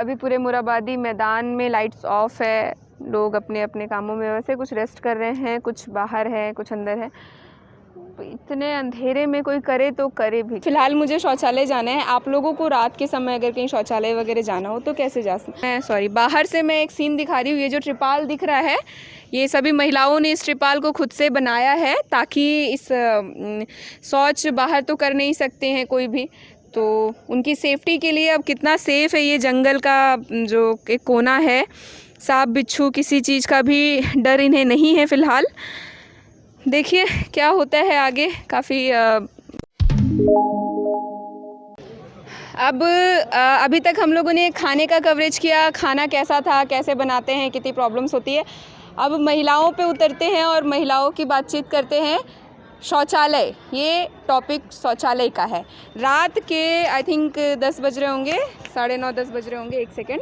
अभी पूरे मुराबादी मैदान में लाइट्स ऑफ है, लोग अपने अपने कामों में वैसे कुछ रेस्ट कर रहे हैं, कुछ बाहर है, कुछ अंदर है। तो इतने अंधेरे में कोई करे तो करे भी। फ़िलहाल मुझे शौचालय जाना है। आप लोगों को रात के समय अगर कहीं शौचालय वगैरह जाना हो तो कैसे जा सकते हैं? सॉरी, बाहर से मैं एक सीन दिखा रही हूँ। ये जो त्रिपाल दिख रहा है, ये सभी महिलाओं ने इस त्रिपाल को खुद से बनाया है ताकि इस शौच बाहर तो कर नहीं सकते हैं कोई भी, तो उनकी सेफ्टी के लिए। अब कितना सेफ़ है ये जंगल का जो एक कोना है, सांप बिच्छू किसी चीज़ का भी डर इन्हें नहीं है फ़िलहाल। देखिए क्या होता है आगे। काफ़ी अभी तक हम लोगों ने खाने का कवरेज किया, खाना कैसा था, कैसे बनाते हैं, कितनी प्रॉब्लम्स होती है। अब महिलाओं पे उतरते हैं और महिलाओं की बातचीत करते हैं। शौचालय, ये टॉपिक शौचालय का है। रात के आई थिंक 10 बज रहे होंगे, 9:30 10 बज रहे होंगे। 1 सेकेंड,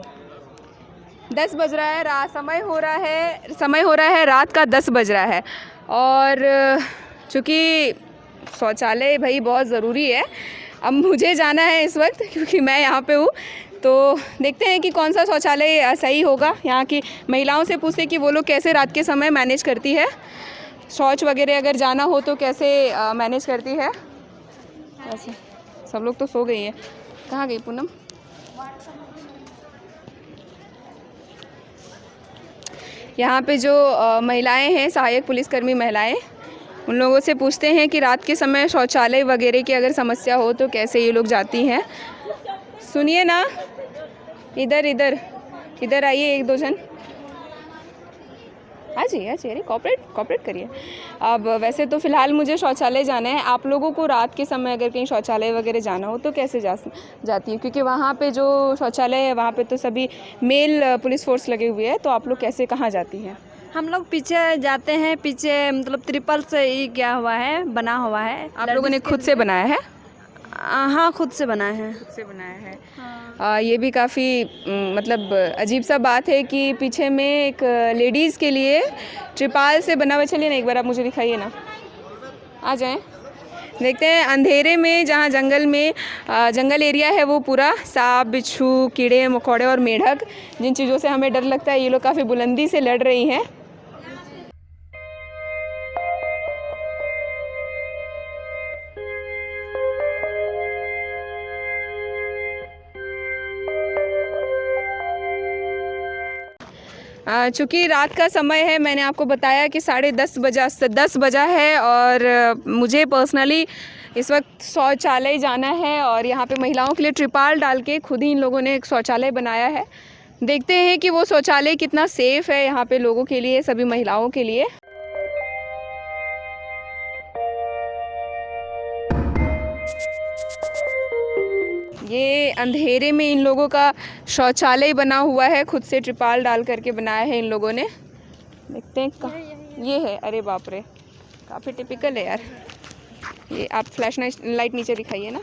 10 बज रहा है, रात समय हो रहा है रात का 10 बज रहा है। और चूँकि शौचालय भाई बहुत ज़रूरी है, अब मुझे जाना है इस वक्त क्योंकि मैं यहाँ पे हूँ। तो देखते हैं कि कौन सा शौचालय सही होगा। यहाँ की महिलाओं से पूछते हैं कि वो लोग कैसे रात के समय मैनेज करती है, शौच वगैरह अगर जाना हो तो कैसे मैनेज करती है। ऐसे सब लोग तो सो गई हैं। कहाँ गई पूनम? यहाँ पे जो महिलाएं हैं, सहायक पुलिसकर्मी महिलाएं, उन लोगों से पूछते हैं कि रात के समय शौचालय वगैरह की अगर समस्या हो तो कैसे ये लोग जाती हैं। सुनिए ना, इधर इधर इधर आइए, 1-2 जन हाँ जी अरे कॉपरेट करिए। अब वैसे तो फ़िलहाल मुझे शौचालय जाना है। आप लोगों को रात के समय अगर कहीं शौचालय वगैरह जाना हो तो कैसे जाती है? क्योंकि वहाँ पे जो शौचालय है वहाँ पे तो सभी मेल पुलिस फोर्स लगे हुए हैं, तो आप लोग कैसे कहाँ जाती हैं? हम लोग पीछे जाते हैं, पीछे मतलब त्रिपल से ही क्या हुआ है, बना हुआ है। आप लोगों ने खुद से बनाया है? हाँ, खुद से बनाए हैं। खुद से बनाया है। हाँ। ये भी काफ़ी मतलब अजीब सा बात है कि पीछे में एक लेडीज़ के लिए त्रिपाल से बना हुआ। चलिए ना, एक बार आप मुझे दिखाइए ना, आ जाएं। देखते हैं अंधेरे में, जहाँ जंगल में जंगल एरिया है वो पूरा सांप बिच्छू कीड़े मकोड़े और मेढक, जिन चीज़ों से हमें डर लगता है, ये लोग काफ़ी बुलंदी से लड़ रही हैं। चूँकि रात का समय है, मैंने आपको बताया कि 10:30 बजा है और मुझे पर्सनली इस वक्त शौचालय जाना है। और यहाँ पे महिलाओं के लिए त्रिपाल डाल के खुद ही इन लोगों ने एक शौचालय बनाया है। देखते हैं कि वो शौचालय कितना सेफ़ है यहाँ पे लोगों के लिए, सभी महिलाओं के लिए। ये अंधेरे में इन लोगों का शौचालय बना हुआ है, खुद से त्रिपाल डाल करके बनाया है इन लोगों ने। देखते हैं कहाँ ये है। अरे बाप रे, काफ़ी टिपिकल है यार। ये आप फ्लैश लाइट नीचे दिखाइए ना।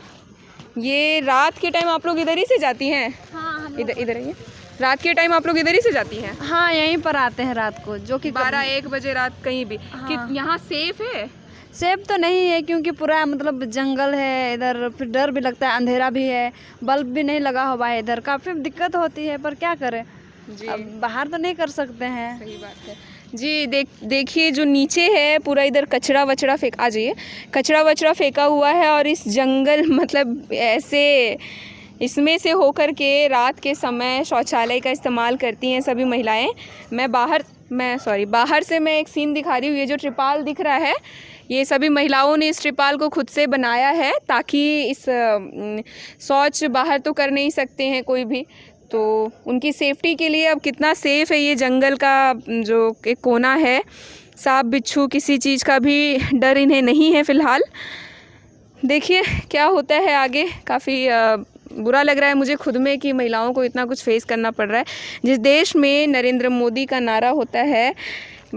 ये रात के टाइम आप लोग इधर ही से जाती हैं? हाँ, इधर आइए। रात के टाइम आप लोग इधर ही से जाती हैं? हाँ, यहीं पर आते हैं रात को, जो कि 12-1 बजे रात कहीं भी। हाँ। कि यहाँ सेफ है? सेफ तो नहीं है क्योंकि पूरा मतलब जंगल है इधर, फिर डर भी लगता है, अंधेरा भी है, बल्ब भी नहीं लगा हुआ है इधर, काफ़ी दिक्कत होती है, पर क्या करें जी, अब बाहर तो नहीं कर सकते हैं। सही बात है जी। देखिए जो नीचे है पूरा, इधर कचरा वचड़ा आ जाइए, कचरा वचड़ा फेंका हुआ है। और इस जंगल मतलब ऐसे इसमें से होकर के रात के समय शौचालय का इस्तेमाल करती हैं सभी महिलाएं। बाहर से मैं एक सीन दिखा रही हूँ। ये जो त्रिपाल दिख रहा है, ये सभी महिलाओं ने इस त्रिपाल को खुद से बनाया है ताकि इस शौच बाहर तो कर नहीं सकते हैं कोई भी, तो उनकी सेफ्टी के लिए। अब कितना सेफ़ है ये जंगल का जो एक कोना है, सांप बिच्छू किसी चीज़ का भी डर इन्हें नहीं है फ़िलहाल। देखिए क्या होता है आगे। काफ़ी बुरा लग रहा है मुझे खुद में कि महिलाओं को इतना कुछ फेस करना पड़ रहा है। जिस देश में नरेंद्र मोदी का नारा होता है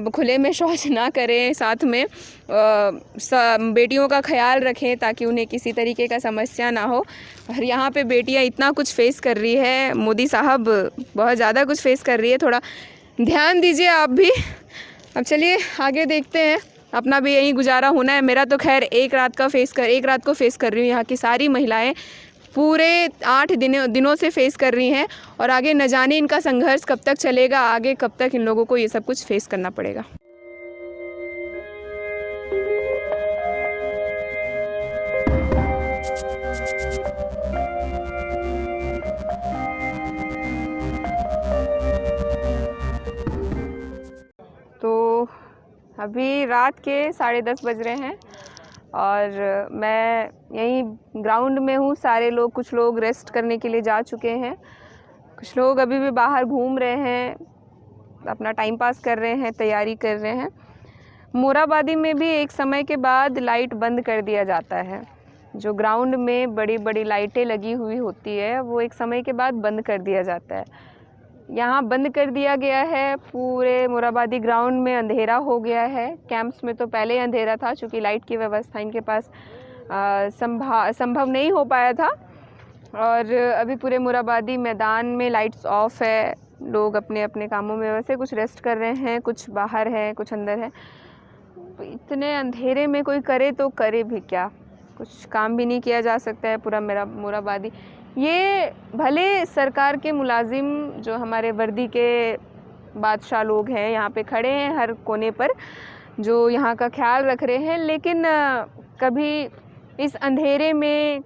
खुले में शौच ना करें, साथ में बेटियों का ख्याल रखें ताकि उन्हें किसी तरीके का समस्या ना हो, और यहाँ पे बेटियाँ इतना कुछ फेस कर रही है। मोदी साहब बहुत ज़्यादा कुछ फेस कर रही है, थोड़ा ध्यान दीजिए आप भी। अब चलिए आगे देखते हैं, अपना भी यहीं गुजारा होना है। मेरा तो खैर एक रात को फेस कर रही हूँ यहाँ की सारी महिलाएं पूरे 8 दिनों से फेस कर रही हैं और आगे न जाने इनका संघर्ष कब तक चलेगा, आगे कब तक इन लोगों को ये सब कुछ फेस करना पड़ेगा। तो अभी रात के 10:30 बज रहे हैं और मैं यहीं ग्राउंड में हूँ। सारे लोग, कुछ लोग रेस्ट करने के लिए जा चुके हैं, कुछ लोग अभी भी बाहर घूम रहे हैं, अपना टाइम पास कर रहे हैं, तैयारी कर रहे हैं। मोराबादी में भी एक समय के बाद लाइट बंद कर दिया जाता है। जो ग्राउंड में बड़ी बड़ी लाइटें लगी हुई होती है वो एक समय के बाद बंद कर दिया जाता है। यहाँ बंद कर दिया गया है। पूरे मोराबादी ग्राउंड में अंधेरा हो गया है। कैंप्स में तो पहले ही अंधेरा था, चूँकि लाइट की व्यवस्था इनके पास संभव नहीं हो पाया था। और अभी पूरे मोराबादी मैदान में लाइट्स ऑफ है। लोग अपने अपने कामों में वैसे कुछ रेस्ट कर रहे हैं, कुछ बाहर हैं, कुछ अंदर हैं। इतने अंधेरे में कोई करे तो करे भी क्या, कुछ काम भी नहीं किया जा सकता है। पूरा मेरा मोराबादी, ये भले सरकार के मुलाजिम जो हमारे वर्दी के बादशाह लोग हैं यहाँ पे खड़े हैं हर कोने पर, जो यहाँ का ख्याल रख रहे हैं, लेकिन कभी इस अंधेरे में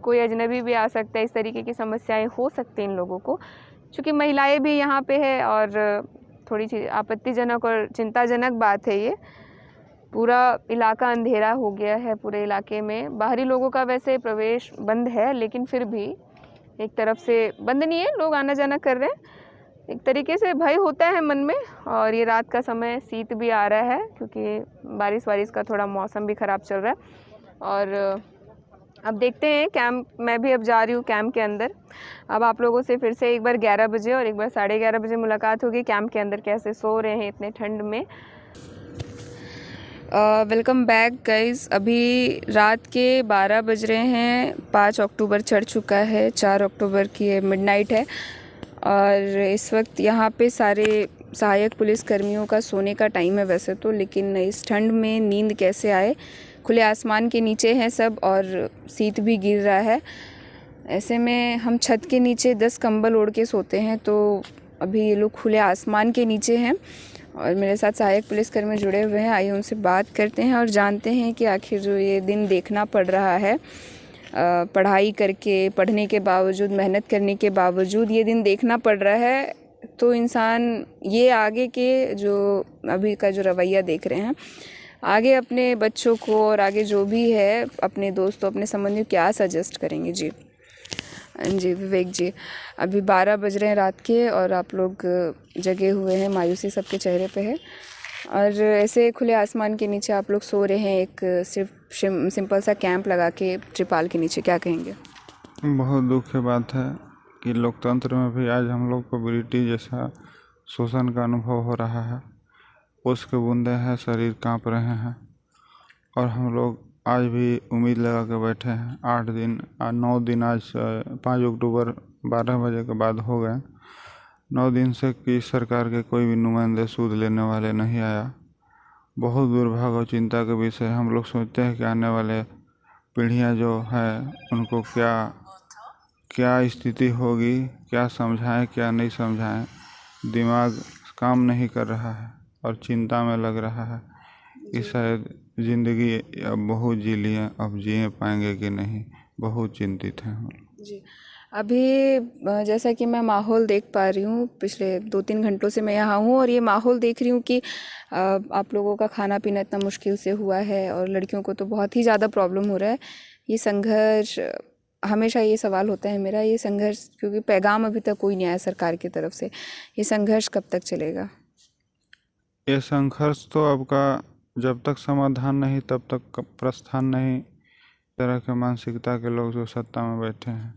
कोई अजनबी भी आ सकता है। इस तरीके की समस्याएं हो सकती हैं इन लोगों को, क्योंकि महिलाएं भी यहाँ पे है और थोड़ी सी आपत्तिजनक और चिंताजनक बात है ये। पूरा इलाका अंधेरा हो गया है। पूरे इलाके में बाहरी लोगों का वैसे प्रवेश बंद है, लेकिन फिर भी एक तरफ से बंद नहीं है, लोग आना जाना कर रहे हैं। एक तरीके से भय होता है मन में। और ये रात का समय, शीत भी आ रहा है क्योंकि बारिश का थोड़ा मौसम भी ख़राब चल रहा है। और अब देखते हैं, कैंप मैं भी अब जा रही हूँ कैंप के अंदर। अब आप लोगों से फिर से एक बार 11 बजे और एक बार 11:30 बजे मुलाकात होगी। कैंप के अंदर कैसे सो रहे हैं इतने ठंड में। Welcome back guys. अभी रात के 12 बज रहे हैं। 5 अक्टूबर चढ़ चुका है, 4 अक्टूबर की मिडनाइट है और इस वक्त यहाँ पे सारे सहायक पुलिस कर्मियों का सोने का टाइम है वैसे तो, लेकिन इस ठंड में नींद कैसे आए। खुले आसमान के नीचे हैं सब और शीत भी गिर रहा है। ऐसे में हम छत के नीचे 10 कंबल ओढ़ के सोते हैं, तो अभी ये लोग खुले आसमान के नीचे हैं और मेरे साथ सहायक पुलिसकर्मी जुड़े हुए हैं। आइए उनसे बात करते हैं और जानते हैं कि आखिर जो ये दिन देखना पड़ रहा है, पढ़ाई करके, पढ़ने के बावजूद, मेहनत करने के बावजूद ये दिन देखना पड़ रहा है, तो इंसान ये आगे के जो अभी का जो रवैया देख रहे हैं, आगे अपने बच्चों को और आगे जो भी है अपने दोस्तों, अपने संबंधियों क्या सजेस्ट करेंगे। जी विवेक जी, अभी 12 बज रहे हैं रात के और आप लोग जगे हुए हैं, मायूसी सबके चेहरे पे है और ऐसे खुले आसमान के नीचे आप लोग सो रहे हैं, एक सिर्फ सिंपल सा कैंप लगा के त्रिपाल के नीचे। क्या कहेंगे? बहुत दुख की बात है कि लोकतंत्र में भी आज हम लोग को ब्रिटिश जैसा शोषण का अनुभव हो रहा है। उसके बूंदे हैं, शरीर कांप रहे हैं और हम लोग आज भी उम्मीद लगा के बैठे हैं। 9 दिन आज 5 अक्टूबर 12 बजे के बाद हो गए। 9 दिन से कि सरकार के कोई भी नुमाइंदे सूद लेने वाले नहीं आया। बहुत दुर्भाग्य और चिंता के विषय। हम लोग सोचते हैं कि आने वाले पीढ़ियां जो है उनको क्या स्थिति होगी, क्या समझाएं क्या नहीं समझाएं। दिमाग काम नहीं कर रहा है और चिंता में लग रहा है कि शायद ज़िंदगी अब बहुत जी लिए, अब जी पाएंगे कि नहीं। बहुत चिंतित हैं हम जी। अभी जैसा कि मैं माहौल देख पा रही हूँ, पिछले 2-3 घंटों से मैं यहाँ हूँ और ये माहौल देख रही हूँ कि आप लोगों का खाना पीना इतना मुश्किल से हुआ है और लड़कियों को तो बहुत ही ज़्यादा प्रॉब्लम हो रहा है। ये संघर्ष, हमेशा ये सवाल होता है मेरा, ये संघर्ष, क्योंकि पैगाम अभी तक कोई नहीं आया सरकार की तरफ से, ये संघर्ष कब तक चलेगा? ये संघर्ष तो आपका जब तक समाधान नहीं तब तक प्रस्थान नहीं। तरह के मानसिकता के लोग जो सत्ता में बैठे हैं,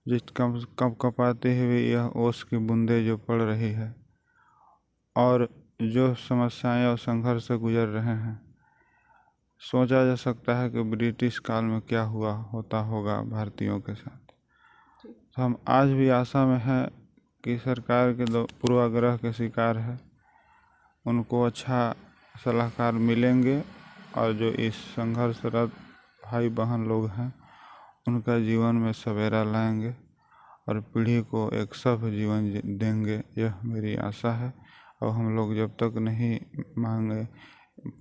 जिस कब कपाते हुए यह ओस की बूंदें जो पड़ रही है और जो समस्याएं और संघर्ष से गुजर रहे हैं, सोचा जा सकता है कि ब्रिटिश काल में क्या होता होगा भारतीयों के साथ। तो हम आज भी आशा में हैं कि सरकार के पूर्वाग्रह के शिकार है, उनको अच्छा सलाहकार मिलेंगे और जो इस संघर्षरत भाई बहन लोग हैं उनका जीवन में सवेरा लाएंगे और पीढ़ी को एक सभ्य जीवन देंगे, यह मेरी आशा है। और हम लोग जब तक नहीं मांगे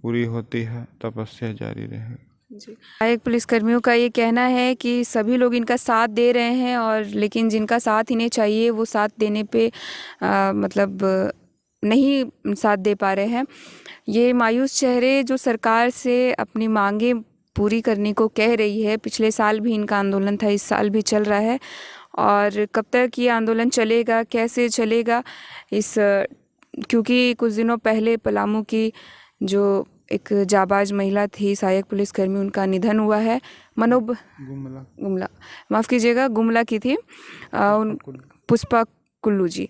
पूरी होती है, तपस्या जारी रहेगी। सहायक पुलिसकर्मियों का ये कहना है कि सभी लोग इनका साथ दे रहे हैं, और लेकिन जिनका साथ इन्हें चाहिए वो साथ देने पे मतलब नहीं साथ दे पा रहे हैं। ये मायूस चेहरे जो सरकार से अपनी मांगें पूरी करने को कह रही है। पिछले साल भी इनका आंदोलन था, इस साल भी चल रहा है, और कब तक ये आंदोलन चलेगा, कैसे चलेगा, क्योंकि कुछ दिनों पहले पलामू की जो एक जाबाज महिला थी सहायक पुलिसकर्मी, उनका निधन हुआ है। गुमला माफ़ कीजिएगा, गुमला की थी पुष्पा कुल्लू जी,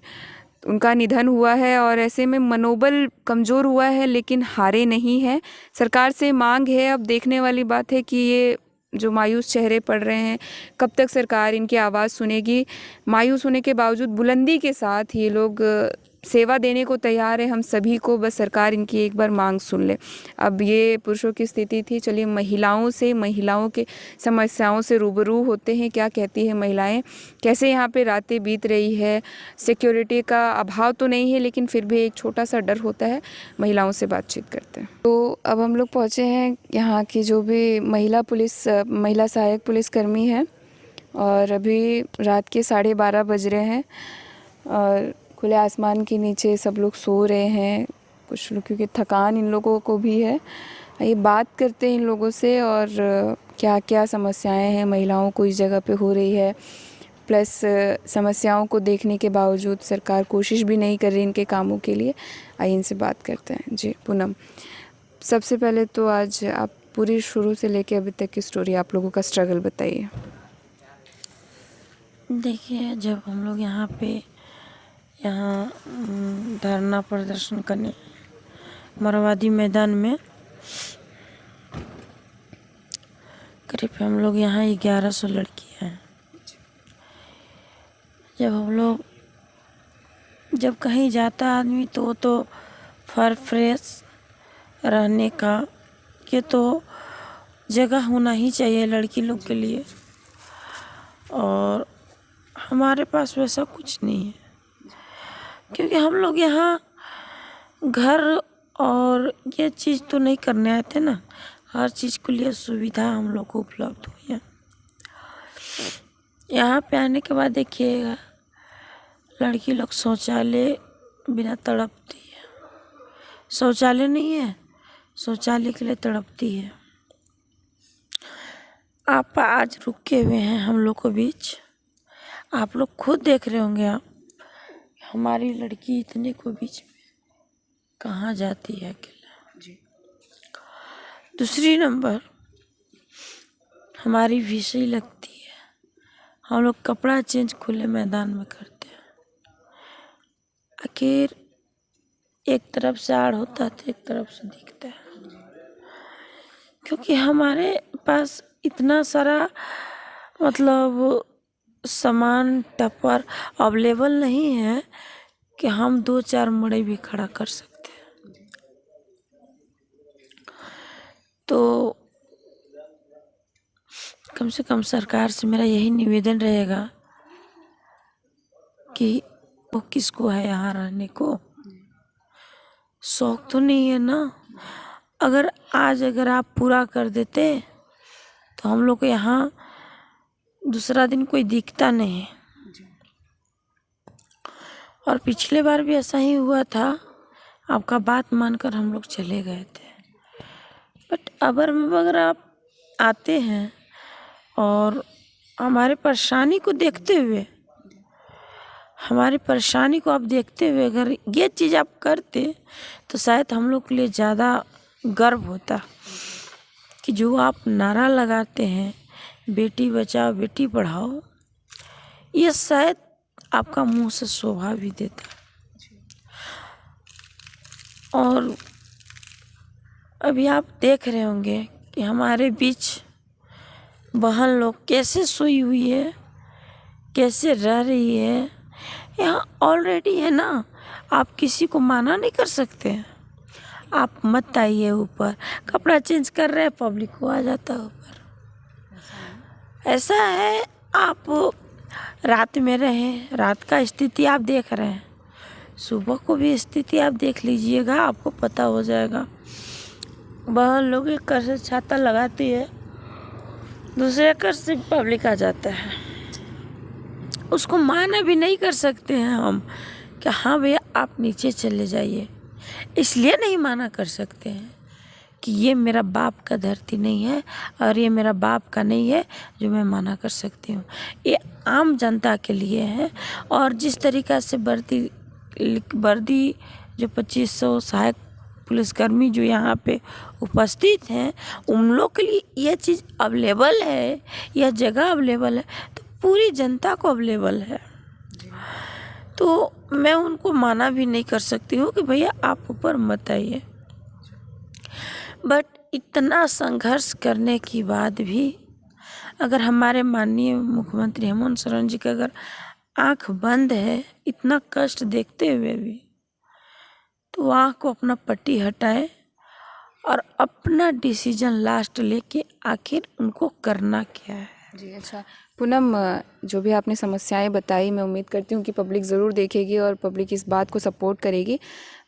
उनका निधन हुआ है। और ऐसे में मनोबल कमज़ोर हुआ है, लेकिन हारे नहीं है। सरकार से मांग है, अब देखने वाली बात है कि ये जो मायूस चेहरे पड़ रहे हैं, कब तक सरकार इनकी आवाज़ सुनेगी। मायूस होने के बावजूद बुलंदी के साथ ये लोग सेवा देने को तैयार है हम सभी को, बस सरकार इनकी एक बार मांग सुन ले। अब ये पुरुषों की स्थिति थी, चलिए महिलाओं के समस्याओं से रूबरू होते हैं। क्या कहती है महिलाएं, कैसे यहाँ पे रातें बीत रही है। सिक्योरिटी का अभाव तो नहीं है, लेकिन फिर भी एक छोटा सा डर होता है। महिलाओं से बातचीत करते हैं। तो अब हम लोग पहुँचे हैं यहाँ की जो भी महिला सहायक पुलिसकर्मी है, और अभी रात के 12:30 बज रहे हैं, और खुले आसमान के नीचे सब लोग सो रहे हैं। कुछ लोग, क्योंकि थकान इन लोगों को भी है। ये बात करते हैं इन लोगों से, और क्या क्या समस्याएं हैं महिलाओं को इस जगह पे हो रही है, प्लस समस्याओं को देखने के बावजूद सरकार कोशिश भी नहीं कर रही इनके कामों के लिए। आइए इनसे बात करते हैं। जी पूनम, सबसे पहले तो आज आप पूरी शुरू से लेके अभी तक की स्टोरी, आप लोगों का स्ट्रगल बताइए। देखिए, जब हम लोग यहाँ धरना प्रदर्शन करने मरवादी मैदान में, करीब हम लोग यहाँ 1100 लड़कियाँ हैं। जब कहीं जाता आदमी तो फ्रेश रहने का ये तो जगह होना ही चाहिए लड़की लोग के लिए, और हमारे पास वैसा कुछ नहीं है, क्योंकि हम लोग यहाँ घर और ये चीज़ तो नहीं करने आए थे ना। हर चीज़ के लिए सुविधा हम लोग को उपलब्ध हुई है। यहाँ पे आने के बाद देखिएगा, लड़की लोग शौचालय बिना तड़पती है। शौचालय नहीं है, शौचालय के लिए तड़पती है। आप आज रुके हुए हैं हम लोग के बीच, आप लोग खुद देख रहे होंगे आप, हमारी लड़की इतने को बीच में कहाँ जाती है अकेला। जी। दूसरी नंबर, हमारी विषय लगती है, हम लोग कपड़ा चेंज खुले मैदान में करते हैं। आखिर एक तरफ से आड़ होता है तो एक तरफ से दिखता है, क्योंकि हमारे पास इतना सारा मतलब सामान टप्पर अवेलेबल नहीं है कि हम 2-4 मड़ई भी खड़ा कर सकते हैं। तो कम से कम सरकार से मेरा यही निवेदन रहेगा कि वो किसको है यहाँ रहने को, शौक तो नहीं है ना। अगर आप पूरा कर देते तो हम लोग को यहाँ दूसरा दिन कोई दिखता नहीं है। और पिछले बार भी ऐसा ही हुआ था, आपका बात मानकर हम लोग चले गए थे। बट अगर आप आते हैं और हमारे परेशानी को देखते हुए अगर ये चीज़ आप करते तो शायद हम लोग के लिए ज़्यादा गर्व होता कि जो आप नारा लगाते हैं, बेटी बचाओ बेटी पढ़ाओ, ये शायद आपका मुंह से शोभा भी देता। और अभी आप देख रहे होंगे कि हमारे बीच बहन लोग कैसे सोई हुई है, कैसे रह रही है। यहाँ ऑलरेडी है ना, आप किसी को माना नहीं कर सकते। आप मत आइए ऊपर, कपड़ा चेंज कर रहे हैं, पब्लिक को आ जाता है ऊपर। ऐसा है, आप रात में रहें, रात का स्थिति आप देख रहे हैं, सुबह को भी स्थिति आप देख लीजिएगा, आपको पता हो जाएगा। बहुत लोग एक घर से छाता लगाती है, दूसरे घर से पब्लिक आ जाता है, उसको माना भी नहीं कर सकते हैं हम कि हाँ भैया आप नीचे चले जाइए। इसलिए नहीं माना कर सकते हैं कि ये मेरा बाप का धरती नहीं है और ये मेरा बाप का नहीं है जो मैं मना कर सकती हूँ। ये आम जनता के लिए है। और जिस तरीक़ा से वर्दी जो 2500 सहायक पुलिसकर्मी जो यहाँ पे उपस्थित हैं, उन लोग के लिए यह चीज़ अवेलेबल है, यह जगह अवेलेबल है, तो पूरी जनता को अवेलेबल है। तो मैं उनको माना भी नहीं कर सकती हूँ कि भैया आप ऊपर मत आइए। बट इतना संघर्ष करने के बाद भी अगर हमारे माननीय मुख्यमंत्री हेमंत सोरेन जी का अगर आंख बंद है, इतना कष्ट देखते हुए भी, तो आंख को अपना पट्टी हटाए और अपना डिसीजन लास्ट लेके आखिर उनको करना क्या है। जी अच्छा पूनम, जो भी आपने समस्याएं बताई, मैं उम्मीद करती हूँ कि पब्लिक ज़रूर देखेगी और पब्लिक इस बात को सपोर्ट करेगी।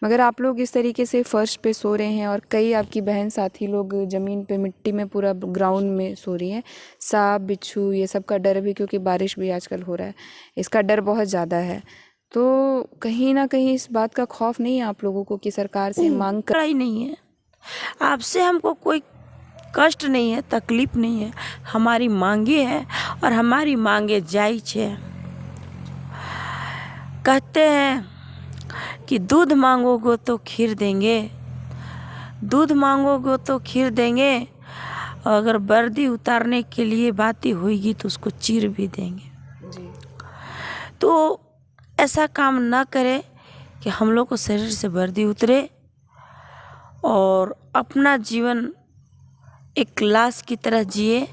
मगर आप लोग इस तरीके से फर्श पे सो रहे हैं और कई आपकी बहन साथी लोग ज़मीन पे मिट्टी में पूरा ग्राउंड में सो रही हैं, सांप बिच्छू ये सब का डर भी, क्योंकि बारिश भी आजकल हो रहा है, इसका डर बहुत ज़्यादा है। तो कहीं ना कहीं इस बात का खौफ नहीं है आप लोगों को कि सरकार से मांग कर ही नहीं है, आपसे हमको कोई कष्ट नहीं है, तकलीफ नहीं है, हमारी मांगे हैं और हमारी मांगे जायज़ है। कहते हैं कि दूध मांगोगे तो खीर देंगे, दूध मांगोगे तो खीर देंगे, और अगर वर्दी उतारने के लिए बातें होगी तो उसको चीर भी देंगे। जी तो ऐसा काम ना करें कि हम लोग को शरीर से वर्दी उतरे और अपना जीवन एक लाश की तरह जिए।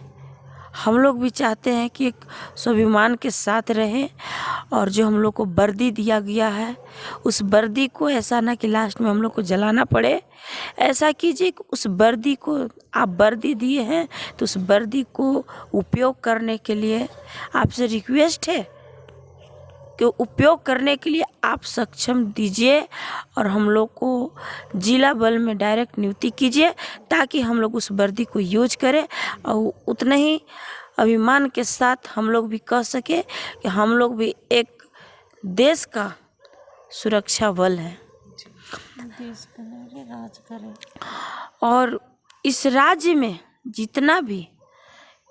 हम लोग भी चाहते हैं कि एक स्वाभिमान के साथ रहें और जो हम लोग को वर्दी दिया गया है उस वर्दी को ऐसा ना कि लास्ट में हम लोग को जलाना पड़े। ऐसा कीजिए कि उस वर्दी को आप वर्दी दिए हैं तो उस वर्दी को उपयोग करने के लिए आपसे रिक्वेस्ट है कि उपयोग करने के लिए आप सक्षम दीजिए और हम लोग को जिला बल में डायरेक्ट नियुक्ति कीजिए ताकि हम लोग उस वर्दी को यूज करें और उतना ही अभिमान के साथ हम लोग भी कह सके कि हम लोग भी एक देश का सुरक्षा बल है, देश का राज करें। और इस राज्य में जितना भी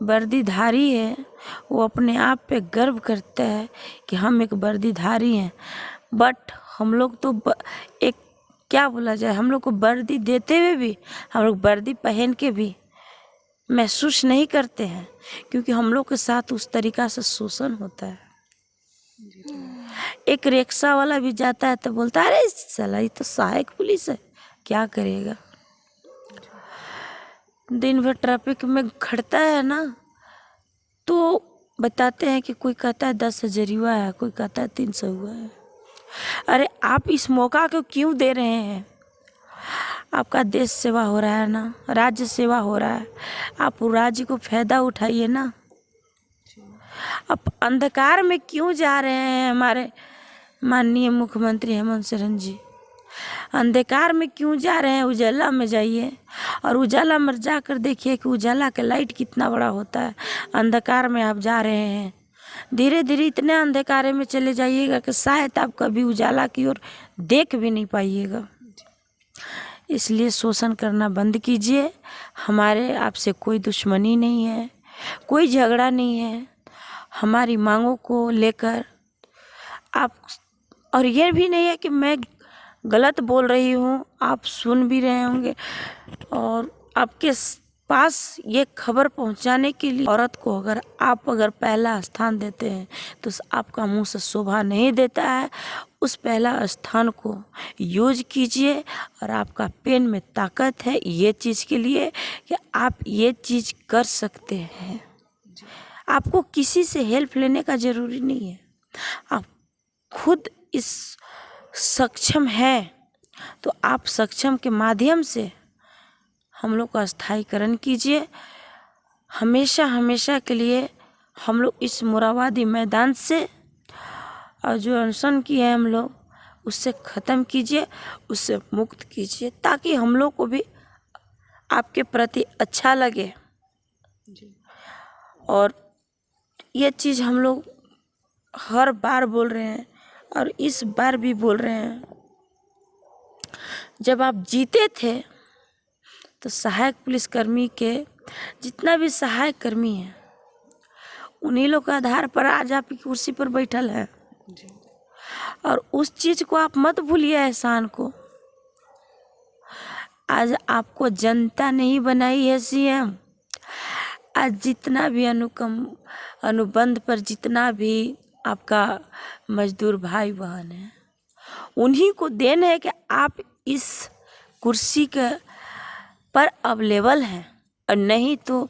वर्दीधारी है वो अपने आप पे गर्व करता है कि हम एक वर्दीधारी हैं। बट हम लोग तो एक क्या बोला जाए, हम लोग को वर्दी देते हुए भी हम लोग वर्दी पहन के भी महसूस नहीं करते हैं क्योंकि हम लोग के साथ उस तरीक़ा से शोषण होता है। एक रिक्शा वाला भी जाता है तो बोलता है अरे साला ये तो सहायक पुलिस है, क्या करेगा। दिन भर ट्रैफिक में खड़ता है ना, तो बताते हैं कि कोई कहता है 10,000 हुआ है, कोई कहता है 300 हुआ है। अरे आप इस मौका को क्यों दे रहे हैं? आपका देश सेवा हो रहा है ना, राज्य सेवा हो रहा है, आप राज्य को फायदा उठाइए ना। आप अंधकार में क्यों जा रहे हैं? हमारे माननीय मुख्यमंत्री हेमंत सोरेन जी अंधकार में क्यों जा रहे हैं? उजाला में जाइए और उजाला में जाकर देखिए कि उजाला का लाइट कितना बड़ा होता है। अंधकार में आप जा रहे हैं, धीरे धीरे इतने अंधकार में चले जाइएगा कि शायद आप कभी उजाला की ओर देख भी नहीं पाइएगा। इसलिए शोषण करना बंद कीजिए। हमारे आपसे कोई दुश्मनी नहीं है, कोई झगड़ा नहीं है। हमारी मांगों को लेकर आप, और ये भी नहीं है कि मैं गलत बोल रही हूँ, आप सुन भी रहे होंगे और आपके पास ये खबर पहुंचाने के लिए औरत को अगर पहला स्थान देते हैं तो आपका मुंह से शोभा नहीं देता है। उस पहला स्थान को यूज कीजिए और आपका पेन में ताकत है ये चीज़ के लिए कि आप ये चीज़ कर सकते हैं। आपको किसी से हेल्प लेने का ज़रूरी नहीं है, आप खुद इस सक्षम है तो आप सक्षम के माध्यम से हम लोग का स्थायीकरण कीजिए। हमेशा हमेशा के लिए हम लोग इस मोराबादी मैदान से और जो अनशन किए हैं हम लोग उससे ख़त्म कीजिए, उससे मुक्त कीजिए, ताकि हम लोग को भी आपके प्रति अच्छा लगे। और ये चीज़ हम लोग हर बार बोल रहे हैं और इस बार भी बोल रहे हैं। जब आप जीते थे तो सहायक पुलिसकर्मी के जितना भी सहायक कर्मी हैं उन्हीं लोग के आधार पर आज आपकी कुर्सी पर बैठल है। और उस चीज़ को आप मत भूलिए, एहसान को। आज आपको जनता नहीं बनाई है सीएम। आज जितना भी अनुबंध पर जितना भी आपका मजदूर भाई बहन है उन्हीं को देन है कि आप इस कुर्सी के पर अवेलेबल हैं, और नहीं तो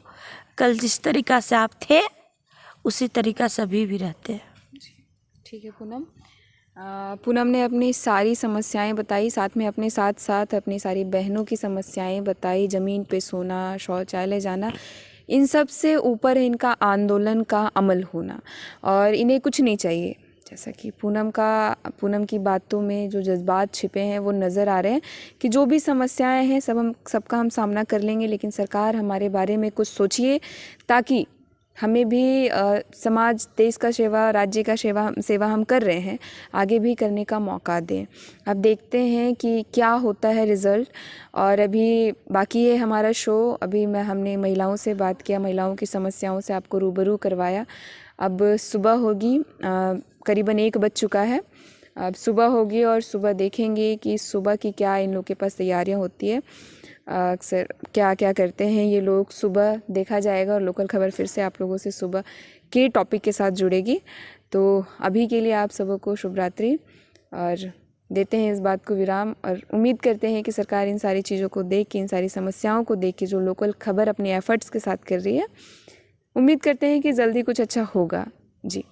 कल जिस तरीक़ा से आप थे उसी तरीक़ा से अभी भी रहते हैं। ठीक है पूनम ने अपनी सारी समस्याएं बताई, साथ में अपने साथ साथ अपनी सारी बहनों की समस्याएं बताई। ज़मीन पे सोना, शौचालय जाना, इन सब से ऊपर है इनका आंदोलन का अमल होना, और इन्हें कुछ नहीं चाहिए। जैसा कि पूनम की बातों में जो जज्बात छिपे हैं वो नज़र आ रहे हैं कि जो भी समस्याएं हैं सबका हम सामना कर लेंगे, लेकिन सरकार हमारे बारे में कुछ सोचिए ताकि हमें भी समाज, देश का सेवा, राज्य का सेवा हम कर रहे हैं, आगे भी करने का मौका दें। अब देखते हैं कि क्या होता है रिज़ल्ट। और अभी बाकी है हमारा शो। अभी हमने महिलाओं से बात किया, महिलाओं की समस्याओं से आपको रूबरू करवाया। अब सुबह होगी, करीबन 1 बज चुका है। अब सुबह होगी और सुबह देखेंगे कि सुबह की क्या इन लोग के पास तैयारियां होती है, अक्सर क्या क्या करते हैं ये लोग, सुबह देखा जाएगा। और लोकल खबर फिर से आप लोगों से सुबह के टॉपिक के साथ जुड़ेगी। तो अभी के लिए आप सबको शुभ रात्रि, और देते हैं इस बात को विराम। और उम्मीद करते हैं कि सरकार इन सारी चीज़ों को देख के, इन सारी समस्याओं को देख के, जो लोकल खबर अपने एफर्ट्स के साथ कर रही है, उम्मीद करते हैं कि जल्दी कुछ अच्छा होगा। जी।